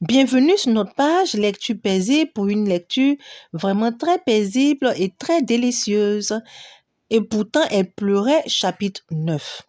Bienvenue sur notre page Lecture paisible pour une lecture vraiment très paisible et très délicieuse. Et pourtant, elle pleurait, chapitre 9.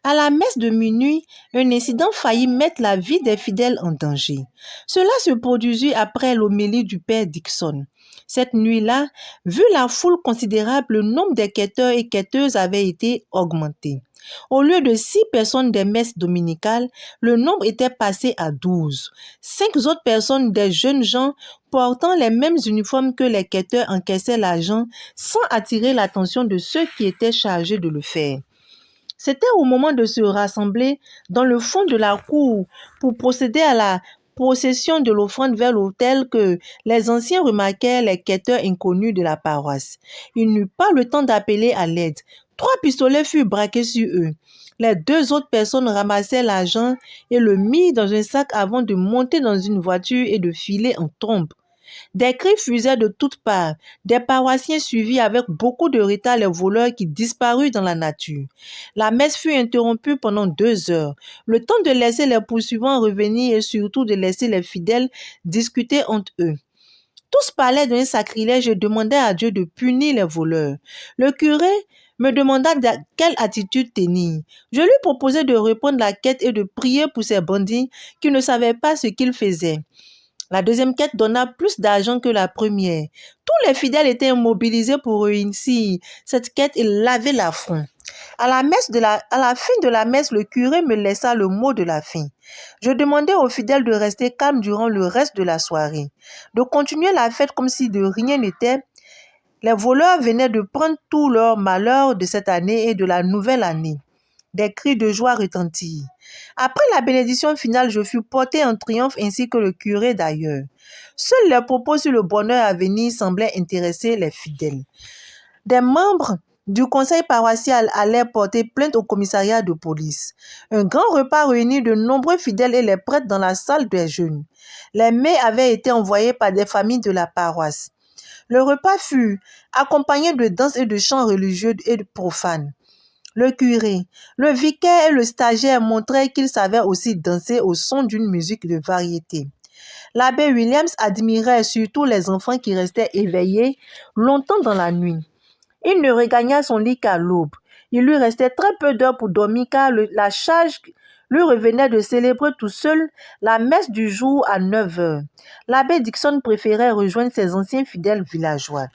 À la messe de minuit, un incident faillit mettre la vie des fidèles en danger. Cela se produisit après l'homélie du père Dixon. Cette nuit-là, vu la foule considérable, le nombre des quêteurs et quêteuses avait été augmenté. Au lieu de 6 personnes des messes dominicales, le nombre était passé à 12. 5 autres personnes, des jeunes gens portant les mêmes uniformes que les quêteurs, encaissaient l'argent sans attirer l'attention de ceux qui étaient chargés de le faire. C'était au moment de se rassembler dans le fond de la cour pour procéder à la procession de l'offrande vers l'autel que les anciens remarquèrent les quêteurs inconnus de la paroisse. Il n'eut pas le temps d'appeler à l'aide. 3 pistolets furent braqués sur eux. Les 2 autres personnes ramassèrent l'argent et le mirent dans un sac avant de monter dans une voiture et de filer en trombe. Des cris fusaient de toutes parts. Des paroissiens suivirent avec beaucoup de retard les voleurs qui disparurent dans la nature. La messe fut interrompue pendant 2 heures. Le temps de laisser les poursuivants revenir et surtout de laisser les fidèles discuter entre eux. Tous parlaient d'un sacrilège et demandaient à Dieu de punir les voleurs. Le curé me demanda quelle attitude tenir. Je lui proposai de reprendre la quête et de prier pour ces bandits qui ne savaient pas ce qu'ils faisaient. La deuxième quête donna plus d'argent que la première. Tous les fidèles étaient mobilisés pour réussir cette quête et laver l'affront. À la fin de la messe, le curé me laissa le mot de la fin. Je demandai aux fidèles de rester calmes durant le reste de la soirée, de continuer la fête comme si de rien n'était. Les voleurs venaient de prendre tout leur malheur de cette année et de la nouvelle année. Des cris de joie retentirent. Après la bénédiction finale, je fus porté en triomphe ainsi que le curé d'ailleurs. Seuls les propos sur le bonheur à venir semblaient intéresser les fidèles. Des membres du conseil paroissial allaient porter plainte au commissariat de police. Un grand repas réunit de nombreux fidèles et les prêtres dans la salle des jeunes. Les mets avaient été envoyés par des familles de la paroisse. Le repas fut accompagné de danses et de chants religieux et profanes. Le curé, le vicaire et le stagiaire montraient qu'ils savaient aussi danser au son d'une musique de variété. L'abbé Williams admirait surtout les enfants qui restaient éveillés longtemps dans la nuit. Il ne regagna son lit qu'à l'aube. Il lui restait très peu d'heures pour dormir car la charge lui revenait de célébrer tout seul la messe du jour à 9 heures. L'abbé Dixon préférait rejoindre ses anciens fidèles villageois.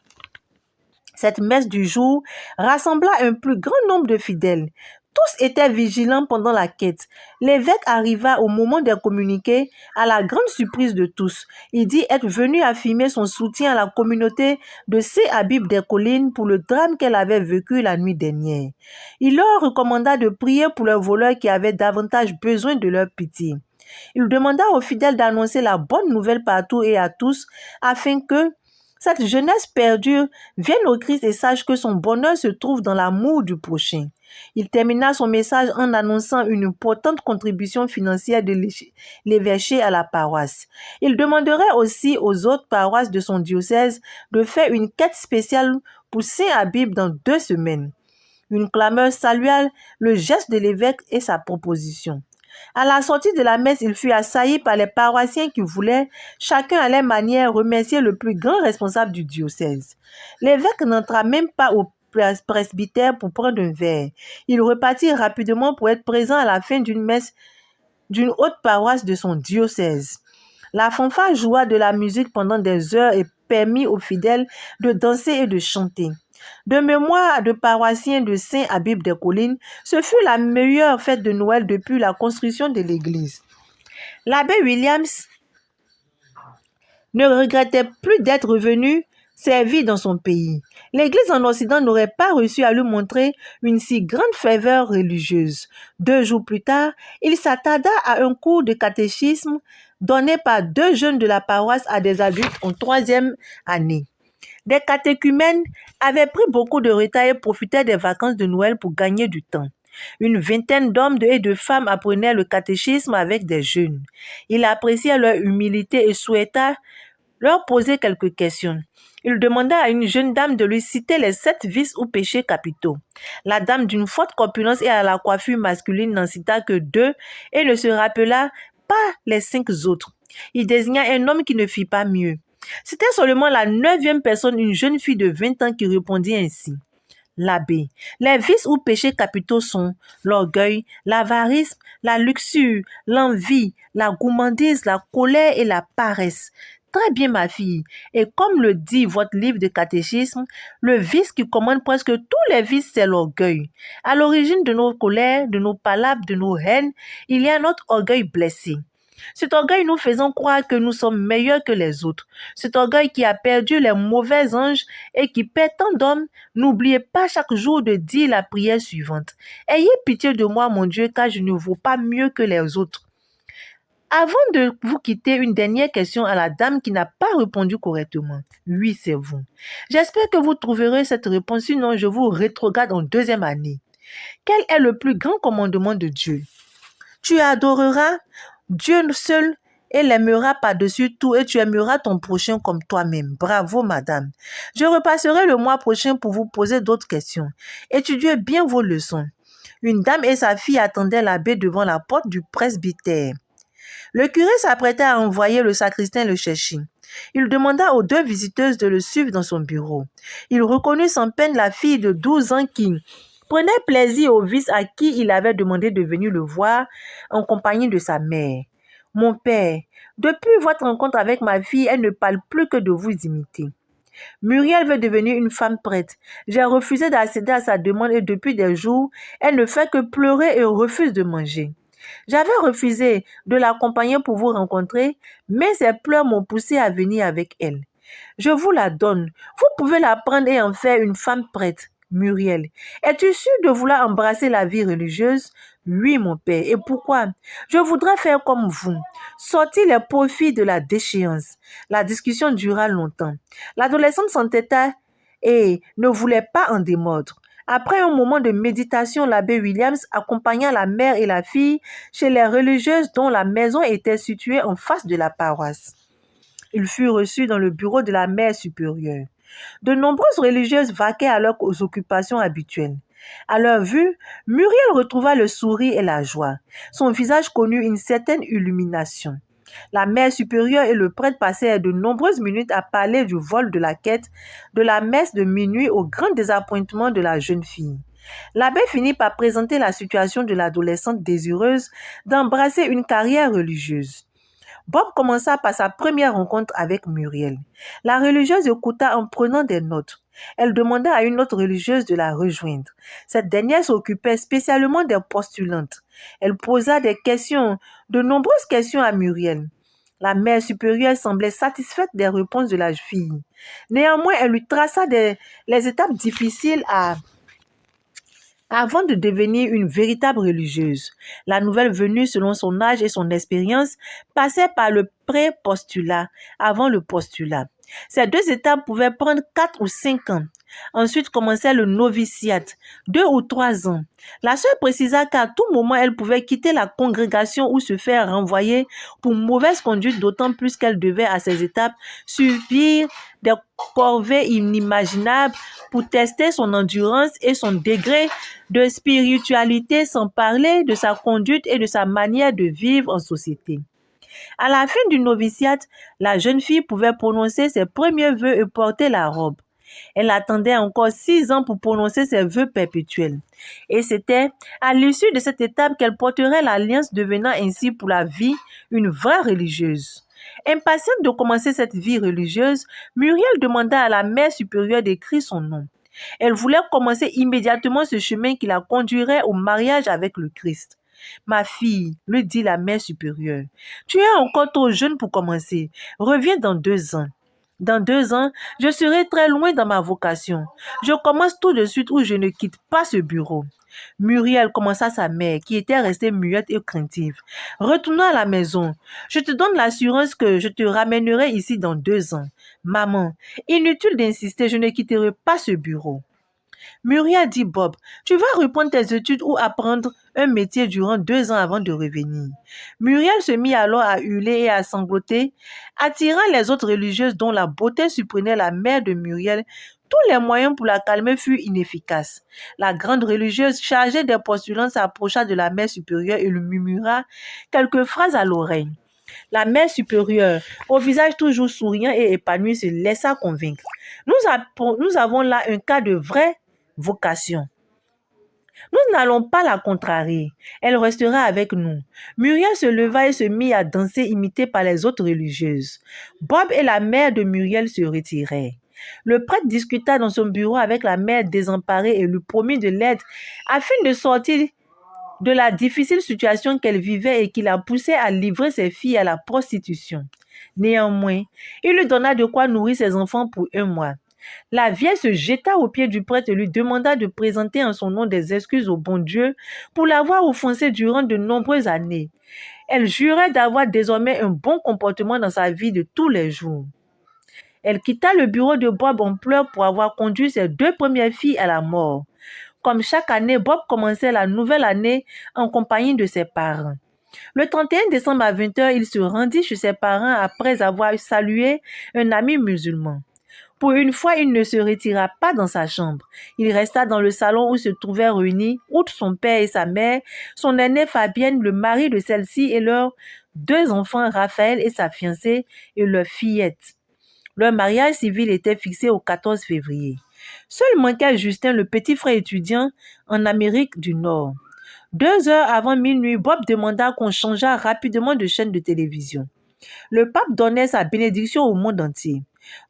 Cette messe du jour rassembla un plus grand nombre de fidèles. Tous étaient vigilants pendant la quête. L'évêque arriva au moment des communiqués, à la grande surprise de tous. Il dit être venu affirmer son soutien à la communauté de Saint-Habib des Collines pour le drame qu'elle avait vécu la nuit dernière. Il leur recommanda de prier pour leurs voleurs qui avaient davantage besoin de leur pitié. Il demanda aux fidèles d'annoncer la bonne nouvelle partout et à tous, afin que cette jeunesse perdue vienne au Christ et sache que son bonheur se trouve dans l'amour du prochain. Il termina son message en annonçant une importante contribution financière de l'évêché à la paroisse. Il demanderait aussi aux autres paroisses de son diocèse de faire une quête spéciale pour Saint-Habib dans 2 semaines. Une clameur salua le geste de l'évêque et sa proposition. À la sortie de la messe, il fut assailli par les paroissiens qui voulaient, chacun à leur manière, remercier le plus grand responsable du diocèse. L'évêque n'entra même pas au presbytère pour prendre un verre. Il repartit rapidement pour être présent à la fin d'une messe d'une autre paroisse de son diocèse. La fanfare joua de la musique pendant des heures et permit aux fidèles de danser et de chanter. De mémoire de paroissiens de Saint-Habib des Collines, ce fut la meilleure fête de Noël depuis la construction de l'église. L'abbé Williams ne regrettait plus d'être revenu servir dans son pays. L'Église en Occident n'aurait pas réussi à lui montrer une si grande ferveur religieuse. 2 jours plus tard, il s'attarda à un cours de catéchisme donné par 2 jeunes de la paroisse à des adultes en 3e année. Des catéchumènes avaient pris beaucoup de retard et profitaient des vacances de Noël pour gagner du temps. Une vingtaine d'hommes et de femmes apprenaient le catéchisme avec des jeunes. Il appréciait leur humilité et souhaita leur poser quelques questions. Il demanda à une jeune dame de lui citer les 7 vices ou péchés capitaux. La dame d'une forte corpulence et à la coiffure masculine n'en cita que 2 et ne se rappela pas les 5 autres. Il désigna un homme qui ne fit pas mieux. C'était seulement la 9e personne, une jeune fille de 20 ans, qui répondit ainsi. L'abbé, les vices ou péchés capitaux sont l'orgueil, l'avarice, la luxure, l'envie, la gourmandise, la colère et la paresse. Très bien, ma fille. Et comme le dit votre livre de catéchisme, le vice qui commande presque tous les vices, c'est l'orgueil. À l'origine de nos colères, de nos palabres, de nos haines, il y a notre orgueil blessé. Cet orgueil nous faisant croire que nous sommes meilleurs que les autres. Cet orgueil qui a perdu les mauvais anges et qui perd tant d'hommes. N'oubliez pas chaque jour de dire la prière suivante. Ayez pitié de moi, mon Dieu, car je ne vaux pas mieux que les autres. Avant de vous quitter, une dernière question à la dame qui n'a pas répondu correctement. Oui, c'est vous. J'espère que vous trouverez cette réponse, sinon je vous rétrograde en 2e année. Quel est le plus grand commandement de Dieu? Tu adoreras Dieu seul et l'aimeras par-dessus tout et tu aimeras ton prochain comme toi-même. Bravo, madame. Je repasserai le mois prochain pour vous poser d'autres questions. Étudiez bien vos leçons. Une dame et sa fille attendaient l'abbé devant la porte du presbytère. Le curé s'apprêtait à envoyer le sacristain le chercher. Il demanda aux 2 visiteuses de le suivre dans son bureau. Il reconnut sans peine la fille de 12 ans qui prenait plaisir au vice à qui il avait demandé de venir le voir en compagnie de sa mère. « Mon père, depuis votre rencontre avec ma fille, elle ne parle plus que de vous imiter. Muriel veut devenir une femme prêtre. J'ai refusé d'accéder à sa demande et depuis des jours, elle ne fait que pleurer et refuse de manger. J'avais refusé de l'accompagner pour vous rencontrer, mais ses pleurs m'ont poussé à venir avec elle. Je vous la donne. Vous pouvez la prendre et en faire une femme prêtre. Muriel, es-tu sûre de vouloir embrasser la vie religieuse? Oui, mon père. Et pourquoi? Je voudrais faire comme vous. Sortir les profits de la déchéance. La discussion dura longtemps. L'adolescente s'entêta et ne voulait pas en démordre. Après un moment de méditation, l'abbé Williams accompagna la mère et la fille chez les religieuses dont la maison était située en face de la paroisse. Il fut reçu dans le bureau de la mère supérieure. De nombreuses religieuses vaquaient à leurs occupations habituelles. À leur vue, Muriel retrouva le sourire et la joie. Son visage connut une certaine illumination. La mère supérieure et le prêtre passèrent de nombreuses minutes à parler du vol de la quête, de la messe de minuit au grand désappointement de la jeune fille. L'abbé finit par présenter la situation de l'adolescente désireuse d'embrasser une carrière religieuse. Bob commença par sa première rencontre avec Muriel. La religieuse écouta en prenant des notes. Elle demanda à une autre religieuse de la rejoindre. Cette dernière s'occupait spécialement des postulantes. Elle posa de nombreuses questions à Muriel. La mère supérieure semblait satisfaite des réponses de la fille. Néanmoins, elle lui traça les étapes difficiles avant de devenir une véritable religieuse. La nouvelle venue, selon son âge et son expérience, passait par le pré-postulat avant le postulat. Ces 2 étapes pouvaient prendre 4 ou 5 ans. Ensuite commençait le noviciat, 2 ou 3 ans. La sœur précisa qu'à tout moment, elle pouvait quitter la congrégation ou se faire renvoyer pour mauvaise conduite, d'autant plus qu'elle devait à ces étapes subir des corvées inimaginables pour tester son endurance et son degré de spiritualité, sans parler de sa conduite et de sa manière de vivre en société. À la fin du noviciat, la jeune fille pouvait prononcer ses premiers vœux et porter la robe. Elle attendait encore 6 ans pour prononcer ses vœux perpétuels. Et c'était à l'issue de cette étape qu'elle porterait l'alliance, devenant ainsi pour la vie une vraie religieuse. Impatiente de commencer cette vie religieuse, Muriel demanda à la mère supérieure d'écrire son nom. Elle voulait commencer immédiatement ce chemin qui la conduirait au mariage avec le Christ. « Ma fille, lui dit la mère supérieure, tu es encore trop jeune pour commencer. Reviens dans 2 ans. Dans 2 ans, je serai très loin dans ma vocation. Je commence tout de suite ou je ne quitte pas ce bureau. » Muriel commença sa mère, qui était restée muette et craintive. « Retournons à la maison. Je te donne l'assurance que je te ramènerai ici dans 2 ans. Maman, inutile d'insister, je ne quitterai pas ce bureau. » Muriel dit Bob, tu vas reprendre tes études ou apprendre un métier durant 2 ans avant de revenir. Muriel se mit alors à hurler et à sangloter, attirant les autres religieuses dont la beauté surprenait la mère de Muriel. Tous les moyens pour la calmer furent inefficaces. La grande religieuse chargée des postulants s'approcha de la mère supérieure et lui murmura quelques phrases à l'oreille. La mère supérieure, au visage toujours souriant et épanoui, se laissa convaincre. Nous avons là un cas de vraie vocation. Nous n'allons pas la contrarier. Elle restera avec nous. Muriel se leva et se mit à danser, imitée par les autres religieuses. Bob et la mère de Muriel se retirèrent. Le prêtre discuta dans son bureau avec la mère désemparée et lui promit de l'aide afin de sortir de la difficile situation qu'elle vivait et qui la poussait à livrer ses filles à la prostitution. Néanmoins, il lui donna de quoi nourrir ses enfants pour 1 mois. La vieille se jeta aux pieds du prêtre et lui demanda de présenter en son nom des excuses au bon Dieu pour l'avoir offensé durant de nombreuses années. Elle jurait d'avoir désormais un bon comportement dans sa vie de tous les jours. Elle quitta le bureau de Bob en pleurs pour avoir conduit ses 2 premières filles à la mort. Comme chaque année, Bob commençait la nouvelle année en compagnie de ses parents. Le 31 décembre à 20h, il se rendit chez ses parents après avoir salué un ami musulman. Pour une fois, il ne se retira pas dans sa chambre. Il resta dans le salon où se trouvaient réunis, outre son père et sa mère, son aînée Fabienne, le mari de celle-ci et leurs 2 enfants, Raphaël et sa fiancée, et leur fillette. Leur mariage civil était fixé au 14 février. Seul manquait Justin, le petit frère étudiant en Amérique du Nord. 2 heures avant minuit, Bob demanda qu'on changeât rapidement de chaîne de télévision. Le pape donnait sa bénédiction au monde entier.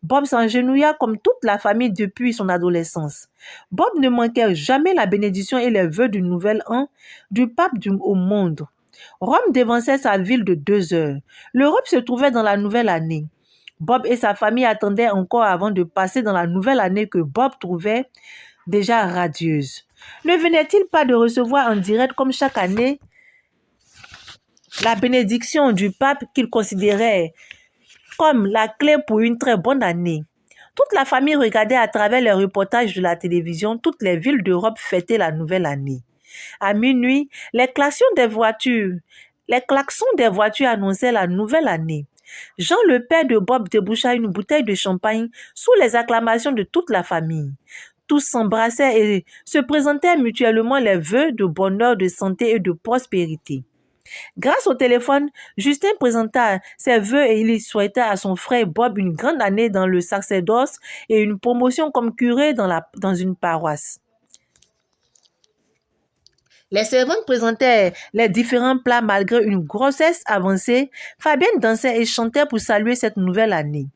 Bob s'agenouilla comme toute la famille depuis son adolescence. Bob ne manquait jamais la bénédiction et les vœux du nouvel an du pape au monde. Rome devançait sa ville de 2 heures. L'Europe se trouvait dans la nouvelle année. Bob et sa famille attendaient encore avant de passer dans la nouvelle année que Bob trouvait déjà radieuse. Ne venait-il pas de recevoir en direct comme chaque année la bénédiction du pape qu'il considérait comme la clé pour une très bonne année? Toute la famille regardait à travers les reportages de la télévision toutes les villes d'Europe fêter la nouvelle année. À minuit, les klaxons des voitures annonçaient la nouvelle année. Jean, le père de Bob, déboucha une bouteille de champagne sous les acclamations de toute la famille. Tous s'embrassaient et se présentaient mutuellement les vœux de bonheur, de santé et de prospérité. Grâce au téléphone, Justin présenta ses vœux et il souhaita à son frère Bob une grande année dans le sacerdoce et une promotion comme curé dans une paroisse. Les servantes présentaient les différents plats malgré une grossesse avancée. Fabienne dansait et chantait pour saluer cette nouvelle année.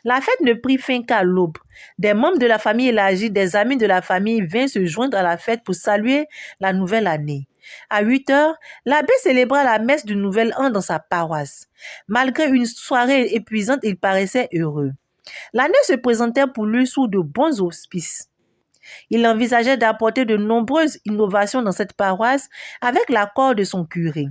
La fête ne prit fin qu'à l'aube. Des membres de la famille élargie, des amis de la famille vinrent se joindre à la fête pour saluer la nouvelle année. À 8 heures, l'abbé célébra la messe du nouvel an dans sa paroisse. Malgré une soirée épuisante, il paraissait heureux. L'année se présentait pour lui sous de bons auspices. Il envisageait d'apporter de nombreuses innovations dans cette paroisse avec l'accord de son curé.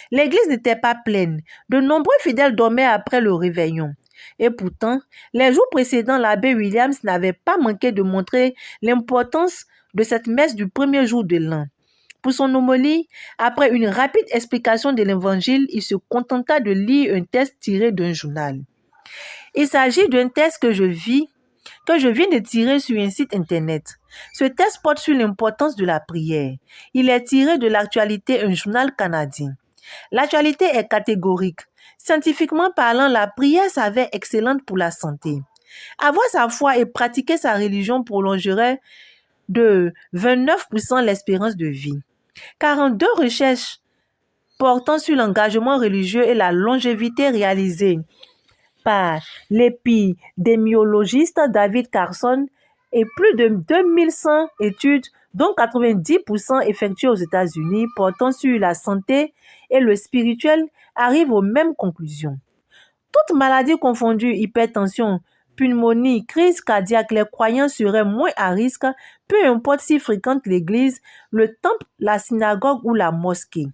L'église n'était pas pleine. De nombreux fidèles dormaient après le réveillon. Et pourtant, les jours précédents, l'abbé Williams n'avait pas manqué de montrer l'importance de cette messe du premier jour de l'an. Pour son homélie, après une rapide explication de l'évangile, il se contenta de lire un texte tiré d'un journal. Il s'agit d'un texte que je viens de tirer sur un site internet. Ce texte porte sur l'importance de la prière. Il est tiré de l'actualité, un journal canadien. L'actualité est catégorique. Scientifiquement parlant, la prière s'avère excellente pour la santé. Avoir sa foi et pratiquer sa religion prolongerait de 29% l'espérance de vie. 42 recherches portant sur l'engagement religieux et la longévité réalisées par l'épidémiologiste David Carson et plus de 2100 études, dont 90% effectuées aux États-Unis, portant sur la santé et le spirituel, arrivent aux mêmes conclusions. Toutes maladies confondues, hypertension, pneumonie, crise cardiaque, les croyants seraient moins à risque, peu importe s'ils fréquentent l'église, le temple, la synagogue ou la mosquée.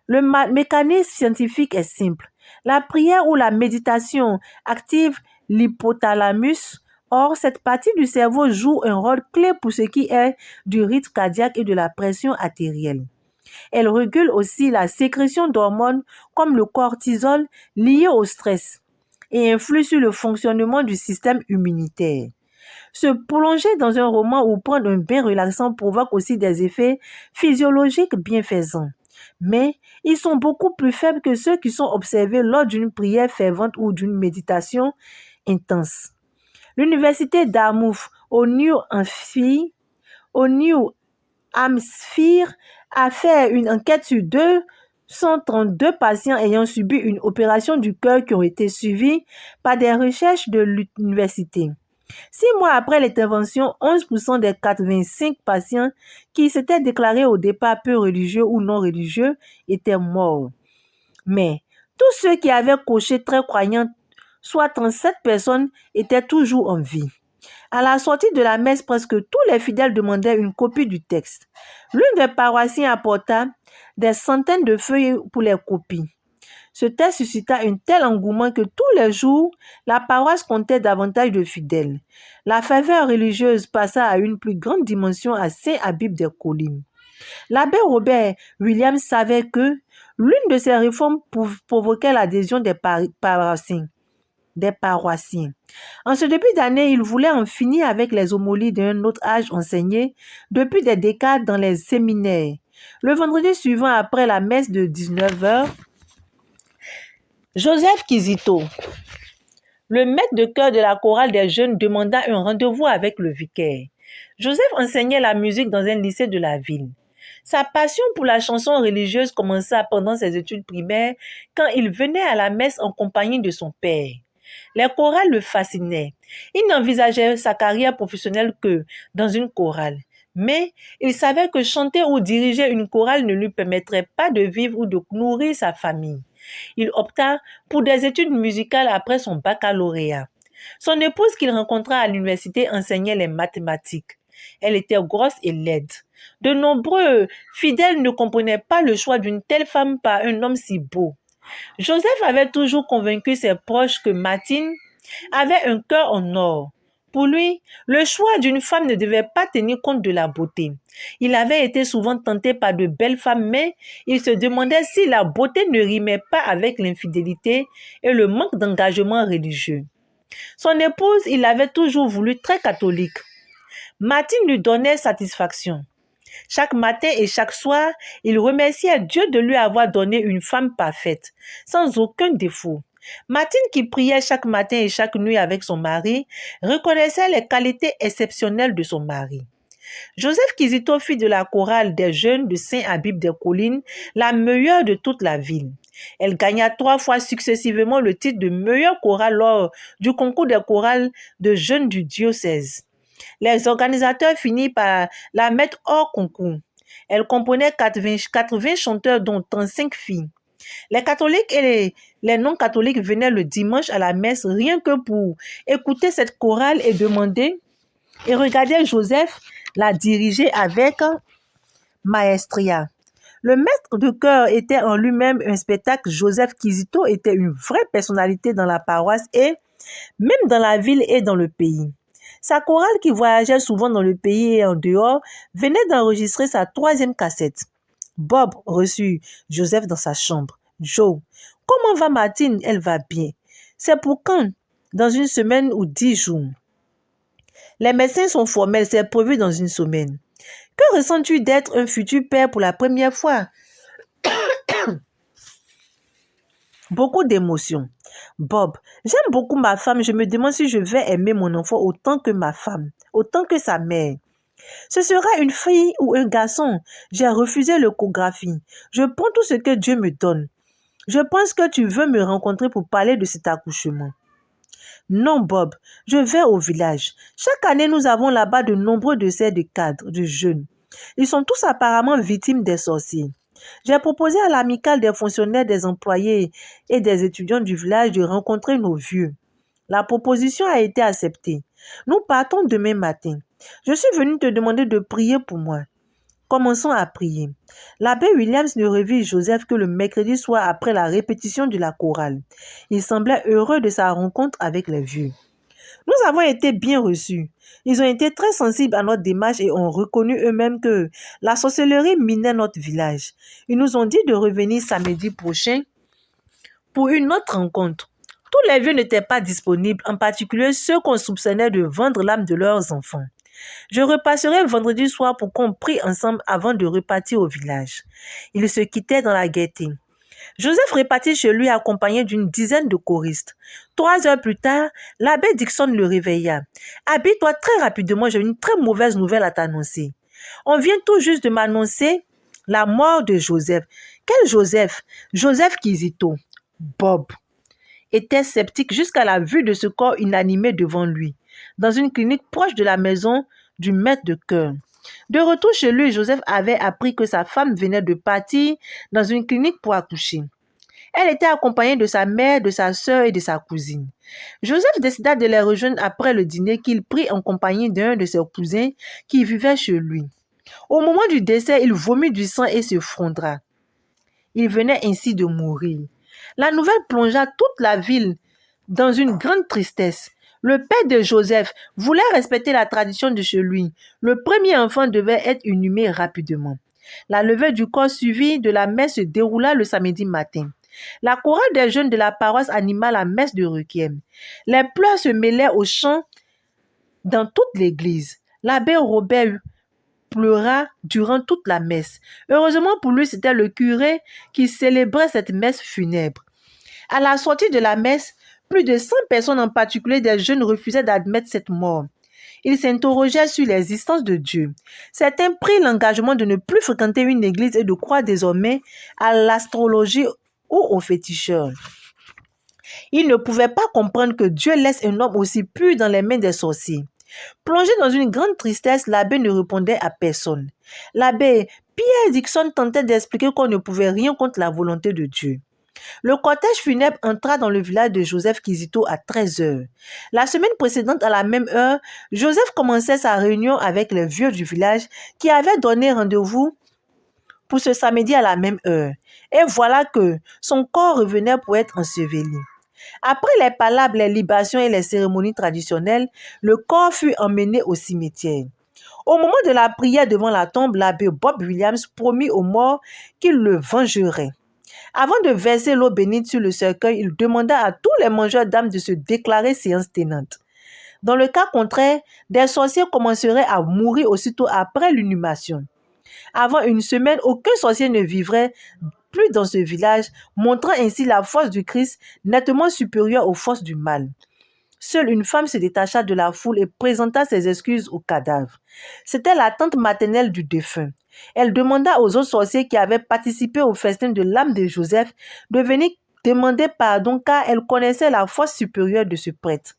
Le mécanisme scientifique est simple. La prière ou la méditation active l'hypothalamus. Or, cette partie du cerveau joue un rôle clé pour ce qui est du rythme cardiaque et de la pression artérielle. Elle régule aussi la sécrétion d'hormones comme le cortisol lié au stress et influe sur le fonctionnement du système immunitaire. Se plonger dans un roman ou prendre un bain relaxant provoque aussi des effets physiologiques bienfaisants. Mais ils sont beaucoup plus faibles que ceux qui sont observés lors d'une prière fervente ou d'une méditation intense. L'université d'Armouth au New Hampshire a fait une enquête sur 232 patients ayant subi une opération du cœur qui ont été suivis par des recherches de l'université. 6 mois après l'intervention, 11% des 85 patients qui s'étaient déclarés au départ peu religieux ou non religieux étaient morts. Mais tous ceux qui avaient coché très croyants, soit 37 personnes, étaient toujours en vie. À la sortie de la messe, presque tous les fidèles demandaient une copie du texte. L'une des paroissiens apporta des centaines de feuilles pour les copies. Ce texte suscita un tel engouement que tous les jours, la paroisse comptait davantage de fidèles. La ferveur religieuse passa à une plus grande dimension à Saint-Habib-des-Collines. L'abbé Robert Williams savait que l'une de ces réformes provoquait l'adhésion des paroissiens. En ce début d'année, il voulait en finir avec les homilies d'un autre âge enseignées depuis des décades dans les séminaires. Le vendredi suivant, après la messe de 19h, Joseph Kizito, le maître de chœur de la chorale des jeunes, demanda un rendez-vous avec le vicaire. Joseph enseignait la musique dans un lycée de la ville. Sa passion pour la chanson religieuse commença pendant ses études primaires quand il venait à la messe en compagnie de son père. Les chorales le fascinaient. Il n'envisageait sa carrière professionnelle que dans une chorale. Mais il savait que chanter ou diriger une chorale ne lui permettrait pas de vivre ou de nourrir sa famille. Il opta pour des études musicales après son baccalauréat. Son épouse qu'il rencontra à l'université enseignait les mathématiques. Elle était grosse et laide. De nombreux fidèles ne comprenaient pas le choix d'une telle femme par un homme si beau. Joseph avait toujours convaincu ses proches que Martine avait un cœur en or. Pour lui, le choix d'une femme ne devait pas tenir compte de la beauté. Il avait été souvent tenté par de belles femmes, mais il se demandait si la beauté ne rimait pas avec l'infidélité et le manque d'engagement religieux. Son épouse, il l'avait toujours voulu très catholique. Martine lui donnait satisfaction. Chaque matin et chaque soir, il remerciait Dieu de lui avoir donné une femme parfaite, sans aucun défaut. Martine, qui priait chaque matin et chaque nuit avec son mari, reconnaissait les qualités exceptionnelles de son mari. Joseph Kizito fit de la chorale des jeunes de Saint-Habib-des-Collines la meilleure de toute la ville. Elle gagna 3 fois successivement le titre de meilleure chorale lors du concours des chorales de jeunes du diocèse. Les organisateurs finirent par la mettre hors concours. Elle comprenait 80 chanteurs, dont 35 filles. Les catholiques et les non-catholiques venaient le dimanche à la messe rien que pour écouter cette chorale et regarder Joseph la diriger avec maestria. Le maître de chœur était en lui-même un spectacle. Joseph Kizito était une vraie personnalité dans la paroisse et même dans la ville et dans le pays. Sa chorale, qui voyageait souvent dans le pays et en dehors, venait d'enregistrer sa 3e cassette. Bob reçut Joseph dans sa chambre. « Joe, comment va Martine? Elle va bien. C'est pour quand? Dans 1 semaine ou 10 jours. Les médecins sont formels, c'est prévu dans 1 semaine. Que ressens-tu d'être un futur père pour la première fois? » Beaucoup d'émotions. Bob, j'aime beaucoup ma femme. Je me demande si je vais aimer mon enfant autant que ma femme, autant que sa mère. Ce sera une fille ou un garçon. J'ai refusé l'échographie. Je prends tout ce que Dieu me donne. Je pense que tu veux me rencontrer pour parler de cet accouchement. Non, Bob, je vais au village. Chaque année, nous avons là-bas de nombreux décès de cadres, de jeunes. Ils sont tous apparemment victimes des sorciers. J'ai proposé à l'amicale des fonctionnaires, des employés et des étudiants du village de rencontrer nos vieux. La proposition a été acceptée. Nous partons demain matin. Je suis venu te demander de prier pour moi. Commençons à prier. L'abbé Williams ne revit Joseph que le mercredi soir après la répétition de la chorale. Il semblait heureux de sa rencontre avec les vieux. Nous avons été bien reçus. Ils ont été très sensibles à notre démarche et ont reconnu eux-mêmes que la sorcellerie minait notre village. Ils nous ont dit de revenir samedi prochain pour une autre rencontre. Tous les vieux n'étaient pas disponibles, en particulier ceux qu'on soupçonnait de vendre l'âme de leurs enfants. Je repasserai vendredi soir pour qu'on prie ensemble avant de repartir au village. Ils se quittaient dans la gaieté. Joseph repartit chez lui accompagné d'une dizaine de choristes. 3 heures plus tard, l'abbé Dixon le réveilla. « Habille-toi très rapidement, j'ai une très mauvaise nouvelle à t'annoncer. On vient tout juste de m'annoncer la mort de Joseph. » « Quel Joseph? » « Joseph Kizito. » Bob était sceptique jusqu'à la vue de ce corps inanimé devant lui, dans une clinique proche de la maison du maître de chœur. De retour chez lui, Joseph avait appris que sa femme venait de partir dans une clinique pour accoucher. Elle était accompagnée de sa mère, de sa sœur et de sa cousine. Joseph décida de les rejoindre après le dîner qu'il prit en compagnie d'un de ses cousins qui vivait chez lui. Au moment du décès, il vomit du sang et se fondra. Il venait ainsi de mourir. La nouvelle plongea toute la ville dans une grande tristesse. Le père de Joseph voulait respecter la tradition de chez lui. Le premier enfant devait être inhumé rapidement. La levée du corps suivie de la messe se déroula le samedi matin. La chorale des jeunes de la paroisse anima la messe de requiem. Les pleurs se mêlaient aux chants dans toute l'église. L'abbé Robert pleura durant toute la messe. Heureusement pour lui, c'était le curé qui célébrait cette messe funèbre. À la sortie de la messe, plus de 100 personnes, en particulier des jeunes, refusaient d'admettre cette mort. Ils s'interrogeaient sur l'existence de Dieu. Certains prirent l'engagement de ne plus fréquenter une église et de croire désormais à l'astrologie ou aux féticheurs. Ils ne pouvaient pas comprendre que Dieu laisse un homme aussi pur dans les mains des sorciers. Plongé dans une grande tristesse, l'abbé ne répondait à personne. L'abbé Pierre Dixon tentait d'expliquer qu'on ne pouvait rien contre la volonté de Dieu. Le cortège funèbre entra dans le village de Joseph Kizito à 13 heures. La semaine précédente, à la même heure, Joseph commençait sa réunion avec les vieux du village qui avaient donné rendez-vous pour ce samedi à la même heure. Et voilà que son corps revenait pour être enseveli. Après les palabres, les libations et les cérémonies traditionnelles, le corps fut emmené au cimetière. Au moment de la prière devant la tombe, l'abbé Bob Williams promit aux morts qu'il le vengerait. Avant de verser l'eau bénite sur le cercueil, il demanda à tous les mangeurs d'âmes de se déclarer séance tenante. Dans le cas contraire, des sorciers commenceraient à mourir aussitôt après l'inhumation. Avant une semaine, aucun sorcier ne vivrait plus dans ce village, montrant ainsi la force du Christ nettement supérieure aux forces du mal. Seule une femme se détacha de la foule et présenta ses excuses au cadavre. C'était la tante maternelle du défunt. Elle demanda aux autres sorciers qui avaient participé au festin de l'âme de Joseph de venir demander pardon car elle connaissait la force supérieure de ce prêtre.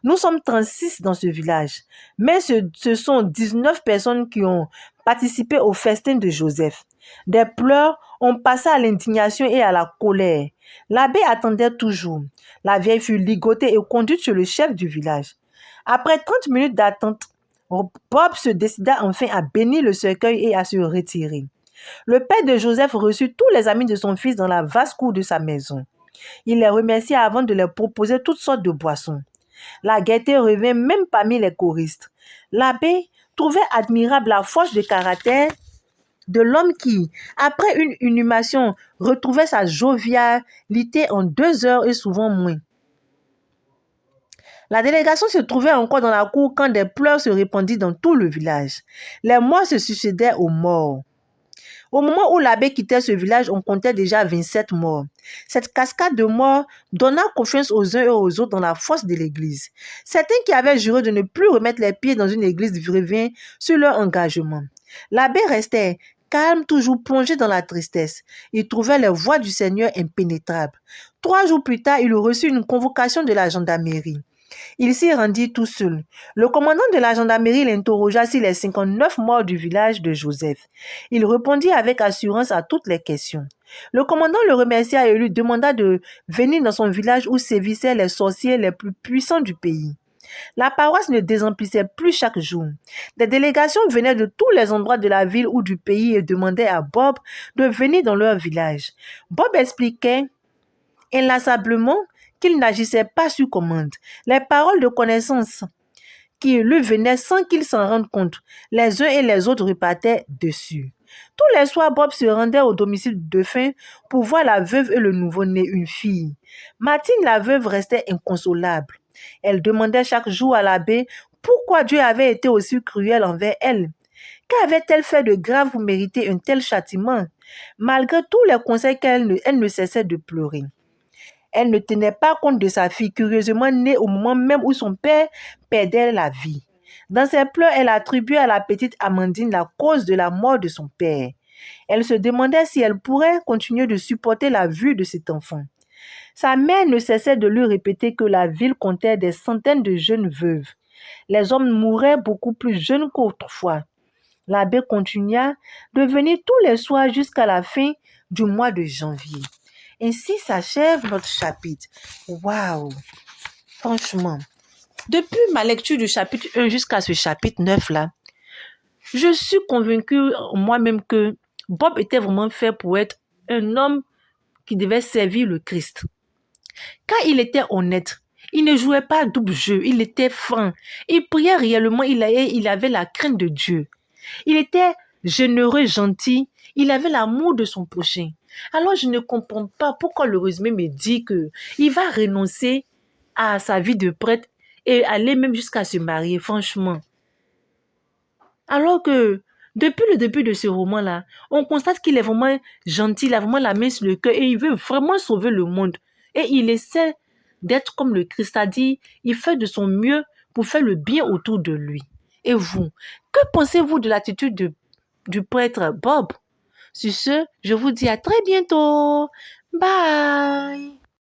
Nous sommes 36 dans ce village, mais ce sont 19 personnes qui ont participé au festin de Joseph. Des pleurs ont passé à l'indignation et à la colère. L'abbé attendait toujours. La vieille fut ligotée et conduite chez le chef du village. Après 30 minutes d'attente, Bob se décida enfin à bénir le cercueil et à se retirer. Le père de Joseph reçut tous les amis de son fils dans la vaste cour de sa maison. Il les remercia avant de leur proposer toutes sortes de boissons. La gaieté revint même parmi les choristes. L'abbé trouvait admirable la force de caractère de l'homme qui, après une inhumation, retrouvait sa jovialité en 2 heures et souvent moins. La délégation se trouvait encore dans la cour quand des pleurs se répandirent dans tout le village. Les morts se succédaient aux morts. Au moment où l'abbé quittait ce village, on comptait déjà 27 morts. Cette cascade de morts donna confiance aux uns et aux autres dans la force de l'Église. Certains qui avaient juré de ne plus remettre les pieds dans une église revinrent sur leur engagement. L'abbé restait calme, toujours plongé dans la tristesse. Il trouvait les voies du Seigneur impénétrables. 3 jours plus tard, il reçut une convocation de la gendarmerie. Il s'y rendit tout seul. Le commandant de la gendarmerie l'interrogea sur les 59 morts du village de Joseph. Il répondit avec assurance à toutes les questions. Le commandant le remercia et lui demanda de venir dans son village où sévissaient les sorciers les plus puissants du pays. La paroisse ne désemplissait plus chaque jour. Des délégations venaient de tous les endroits de la ville ou du pays et demandaient à Bob de venir dans leur village. Bob expliquait inlassablement qu'il n'agissait pas sur commande. Les paroles de connaissance qui lui venaient sans qu'il s'en rende compte, les uns et les autres repartaient dessus. Tous les soirs, Bob se rendait au domicile du défunt pour voir la veuve et le nouveau-né, une fille. Martine, la veuve, restait inconsolable. Elle demandait chaque jour à l'abbé pourquoi Dieu avait été aussi cruel envers elle. Qu'avait-elle fait de grave pour mériter un tel châtiment? Malgré tous les conseils elle ne cessait de pleurer. Elle ne tenait pas compte de sa fille, curieusement née au moment même où son père perdait la vie. Dans ses pleurs, elle attribuait à la petite Amandine la cause de la mort de son père. Elle se demandait si elle pourrait continuer de supporter la vue de cet enfant. Sa mère ne cessait de lui répéter que la ville comptait des centaines de jeunes veuves. Les hommes mouraient beaucoup plus jeunes qu'autrefois. L'abbé continua de venir tous les soirs jusqu'à la fin du mois de janvier. Ainsi s'achève notre chapitre. Waouh! Franchement, depuis ma lecture du chapitre 1 jusqu'à ce chapitre 9 là, je suis convaincue moi-même que Bob était vraiment fait pour être un homme qui devait servir le Christ. Car il était honnête, il ne jouait pas à double jeu, il était franc, il priait réellement, il avait la crainte de Dieu. Il était généreux, gentil, il avait l'amour de son prochain. Alors je ne comprends pas pourquoi le résumé me dit qu'il va renoncer à sa vie de prêtre et aller même jusqu'à se marier, franchement. Alors que depuis le début de ce roman-là, on constate qu'il est vraiment gentil, il a vraiment la main sur le cœur et il veut vraiment sauver le monde. Et il essaie d'être comme le Christ, c'est-à-dire il fait de son mieux pour faire le bien autour de lui. Et vous, que pensez-vous de l'attitude du prêtre Bob? Sur ce, je vous dis à très bientôt. Bye!